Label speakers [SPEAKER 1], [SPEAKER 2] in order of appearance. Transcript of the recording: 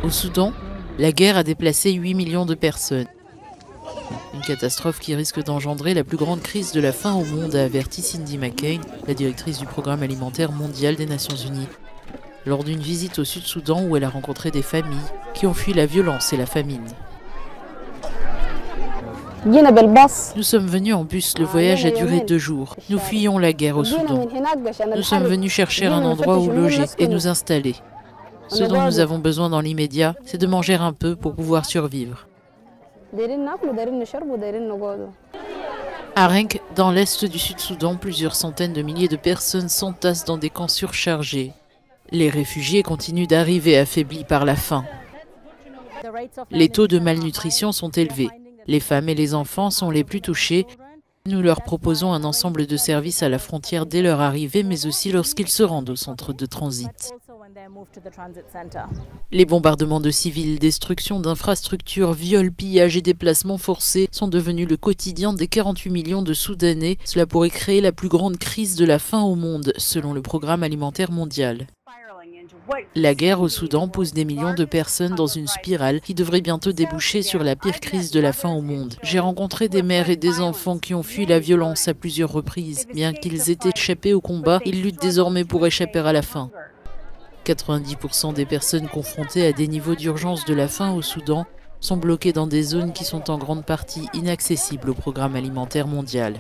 [SPEAKER 1] Au Soudan, la guerre a déplacé 8 millions de personnes. Une catastrophe qui risque d'engendrer la plus grande crise de la faim au monde, a averti Cindy McCain, la directrice du Programme alimentaire mondial des Nations Unies, lors d'une visite au Sud-Soudan où elle a rencontré des familles qui ont fui la violence et la famine. Nous sommes venus en bus, le voyage a duré 2 jours. Nous fuyions la guerre au Soudan. Nous sommes venus chercher un endroit où loger et nous installer. Ce dont nous avons besoin dans l'immédiat, c'est de manger un peu pour pouvoir survivre. À Renk, dans l'est du Sud-Soudan, plusieurs centaines de milliers de personnes s'entassent dans des camps surchargés. Les réfugiés continuent d'arriver affaiblis par la faim. Les taux de malnutrition sont élevés. Les femmes et les enfants sont les plus touchés. Nous leur proposons un ensemble de services à la frontière dès leur arrivée, mais aussi lorsqu'ils se rendent au centre de transit. Les bombardements de civils, destruction d'infrastructures, viols, pillages et déplacements forcés sont devenus le quotidien des 48 millions de Soudanais. Cela pourrait créer la plus grande crise de la faim au monde, selon le Programme alimentaire mondial. La guerre au Soudan pousse des millions de personnes dans une spirale qui devrait bientôt déboucher sur la pire crise de la faim au monde. J'ai rencontré des mères et des enfants qui ont fui la violence à plusieurs reprises. Bien qu'ils aient échappé au combat, ils luttent désormais pour échapper à la faim. 90% des personnes confrontées à des niveaux d'urgence de la faim au Soudan sont bloquées dans des zones qui sont en grande partie inaccessibles au Programme alimentaire mondial.